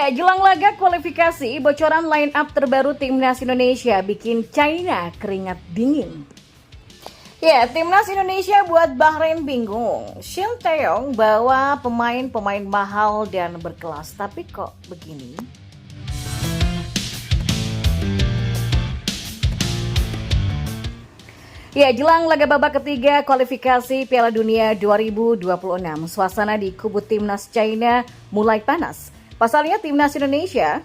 Ya, jelang laga kualifikasi, bocoran line up terbaru Timnas Indonesia bikin China keringat dingin. Ya, Timnas Indonesia buat Bahrain bingung. Shin Tae-yong bawa pemain-pemain mahal dan berkelas, tapi kok begini? Ya, jelang laga babak ketiga kualifikasi Piala Dunia 2026, suasana di kubu Timnas China mulai panas. Pasalnya Timnas Indonesia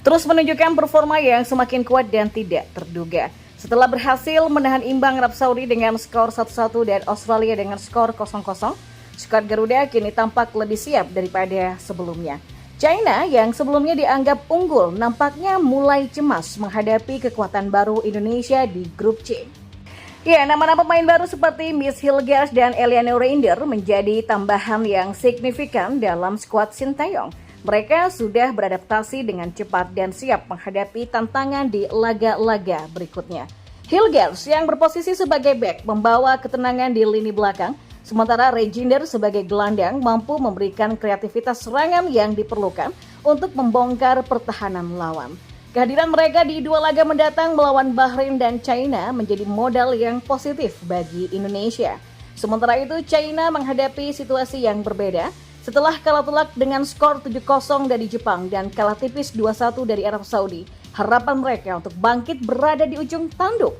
terus menunjukkan performa yang semakin kuat dan tidak terduga. Setelah berhasil menahan imbang Arab Saudi dengan skor 1-1 dan Australia dengan skor 0-0, skuad Garuda kini tampak lebih siap daripada sebelumnya. China yang sebelumnya dianggap unggul nampaknya mulai cemas menghadapi kekuatan baru Indonesia di grup C. Ya, nama-nama pemain baru seperti Miss Hilgers dan Eliana Reinder menjadi tambahan yang signifikan dalam skuad Shin Tae-yong. Mereka sudah beradaptasi dengan cepat dan siap menghadapi tantangan di laga-laga berikutnya. Hilgers yang berposisi sebagai bek membawa ketenangan di lini belakang, sementara Reinder sebagai gelandang mampu memberikan kreativitas serangan yang diperlukan untuk membongkar pertahanan lawan. Kehadiran mereka di dua laga mendatang melawan Bahrain dan China menjadi modal yang positif bagi Indonesia. Sementara itu, China menghadapi situasi yang berbeda setelah kalah telak dengan skor 7-0 dari Jepang dan kalah tipis 2-1 dari Arab Saudi. Harapan mereka untuk bangkit berada di ujung tanduk.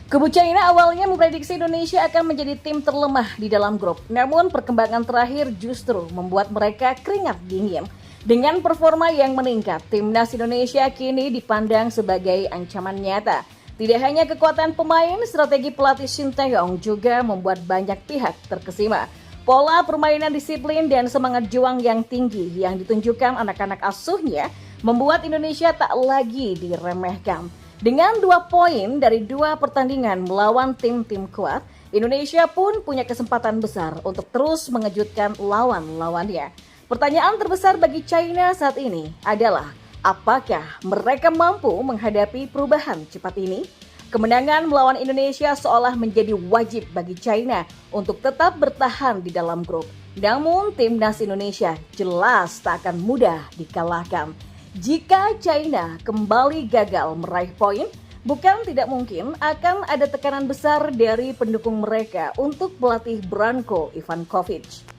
Kubu China awalnya memprediksi Indonesia akan menjadi tim terlemah di dalam grup. Namun perkembangan terakhir justru membuat mereka keringat dingin. Dengan performa yang meningkat, Timnas Indonesia kini dipandang sebagai ancaman nyata. Tidak hanya kekuatan pemain, strategi pelatih Shin Tae-yong juga membuat banyak pihak terkesima. Pola permainan disiplin dan semangat juang yang tinggi yang ditunjukkan anak-anak asuhnya membuat Indonesia tak lagi diremehkan. Dengan 2 poin dari 2 pertandingan melawan tim-tim kuat, Indonesia pun punya kesempatan besar untuk terus mengejutkan lawan-lawannya. Pertanyaan terbesar bagi China saat ini adalah apakah mereka mampu menghadapi perubahan cepat ini? Kemenangan melawan Indonesia seolah menjadi wajib bagi China untuk tetap bertahan di dalam grup. Namun Timnas Indonesia jelas tak akan mudah dikalahkan. Jika China kembali gagal meraih poin, bukan tidak mungkin akan ada tekanan besar dari pendukung mereka untuk pelatih Branko Ivankovic.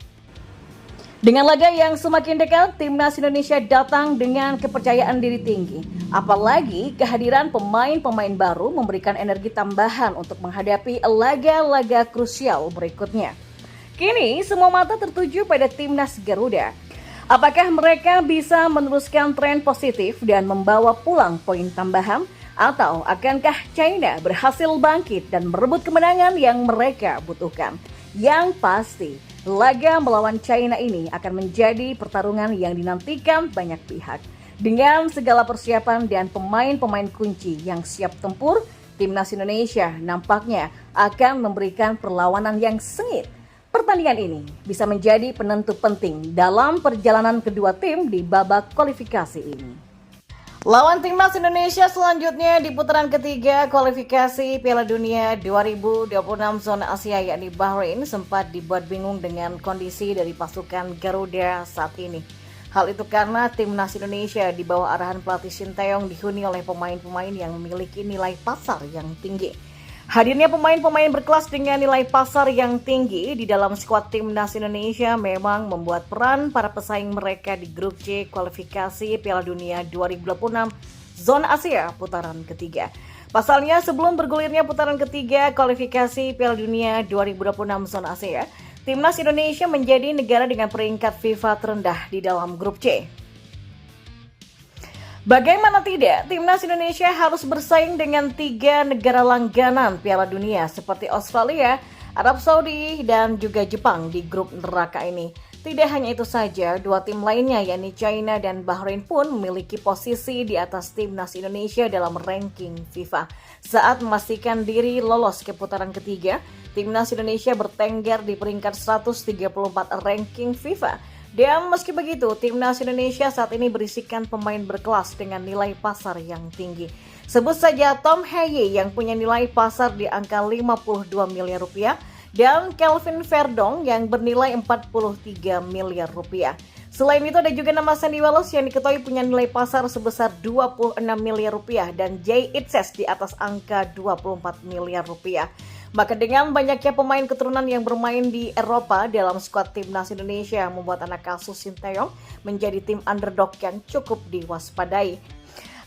Dengan laga yang semakin dekat, Timnas Indonesia datang dengan kepercayaan diri tinggi. Apalagi kehadiran pemain-pemain baru memberikan energi tambahan untuk menghadapi laga-laga krusial berikutnya. Kini semua mata tertuju pada Timnas Garuda. Apakah mereka bisa meneruskan tren positif dan membawa pulang poin tambahan? Atau akankah China berhasil bangkit dan merebut kemenangan yang mereka butuhkan? Yang pasti, laga melawan China ini akan menjadi pertarungan yang dinantikan banyak pihak. Dengan segala persiapan dan pemain-pemain kunci yang siap tempur, Timnas Indonesia nampaknya akan memberikan perlawanan yang sengit. Pertandingan ini bisa menjadi penentu penting dalam perjalanan kedua tim di babak kualifikasi ini. Lawan Timnas Indonesia selanjutnya di putaran ketiga kualifikasi Piala Dunia 2026 zona Asia yakni Bahrain sempat dibuat bingung dengan kondisi dari pasukan Garuda saat ini. Hal itu karena Timnas Indonesia di bawah arahan pelatih Shin Tae-yong dihuni oleh pemain-pemain yang memiliki nilai pasar yang tinggi. Hadirnya pemain-pemain berkelas dengan nilai pasar yang tinggi di dalam skuad Timnas Indonesia memang membuat peran para pesaing mereka di grup C kualifikasi Piala Dunia 2026 zona Asia putaran ketiga. Pasalnya sebelum bergulirnya putaran ketiga kualifikasi Piala Dunia 2026 zona Asia, Timnas Indonesia menjadi negara dengan peringkat FIFA terendah di dalam grup C. Bagaimana tidak, Timnas Indonesia harus bersaing dengan 3 negara langganan Piala Dunia seperti Australia, Arab Saudi, dan juga Jepang di grup neraka ini. Tidak hanya itu saja, 2 tim lainnya yakni China dan Bahrain pun memiliki posisi di atas Timnas Indonesia dalam ranking FIFA. Saat memastikan diri lolos ke putaran ketiga, Timnas Indonesia bertengger di peringkat 134 ranking FIFA. Dan meski begitu, Timnas Indonesia saat ini berisikan pemain berkelas dengan nilai pasar yang tinggi. Sebut saja Tom Haye yang punya nilai pasar di angka 52 miliar rupiah, dan Kelvin Verdong yang bernilai 43 miliar rupiah. Selain itu ada juga nama Sandy Wallace yang diketahui punya nilai pasar sebesar 26 miliar rupiah dan Jay Itzes di atas angka 24 miliar rupiah. Maka dengan banyaknya pemain keturunan yang bermain di Eropa dalam skuad timnas Indonesia membuat anak asuh Sinteyong menjadi tim underdog yang cukup diwaspadai.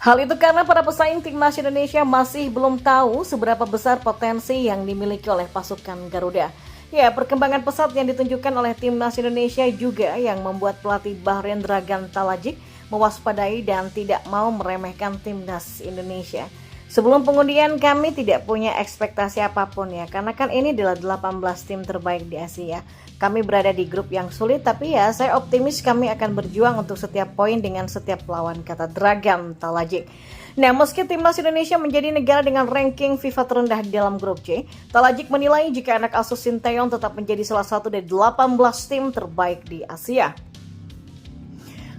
Hal itu karena para pesaing timnas Indonesia masih belum tahu seberapa besar potensi yang dimiliki oleh pasukan Garuda. Ya, perkembangan pesat yang ditunjukkan oleh timnas Indonesia juga yang membuat pelatih Bahrain Dragan Talajic mewaspadai dan tidak mau meremehkan timnas Indonesia. Sebelum pengundian kami tidak punya ekspektasi apapun ya, karena kan ini adalah 18 tim terbaik di Asia. Kami berada di grup yang sulit, tapi ya saya optimis kami akan berjuang untuk setiap poin dengan setiap lawan, kata Dragan Talajic. Nah, meski timnas Indonesia menjadi negara dengan ranking FIFA terendah di dalam grup C, Talajic menilai jika anak asuh Sinteyong tetap menjadi salah satu dari 18 tim terbaik di Asia.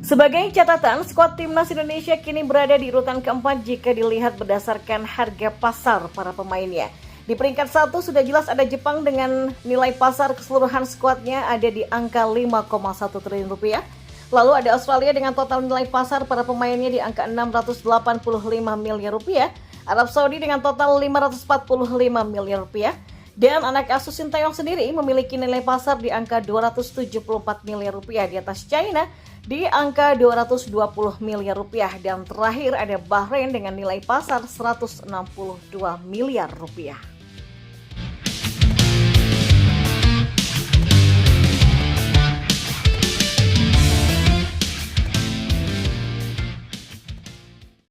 Sebagai catatan, skuad timnas Indonesia kini berada di urutan keempat jika dilihat berdasarkan harga pasar para pemainnya. Di peringkat 1 sudah jelas ada Jepang dengan nilai pasar keseluruhan skuadnya ada di angka 5,1 triliun rupiah. Lalu ada Australia dengan total nilai pasar para pemainnya di angka 685 miliar rupiah. Arab Saudi dengan total 545 miliar rupiah. Dan anak asuh Sinteyong sendiri memiliki nilai pasar di angka 274 miliar rupiah di atas China di angka 220 miliar rupiah. Dan terakhir ada Bahrain dengan nilai pasar 162 miliar rupiah.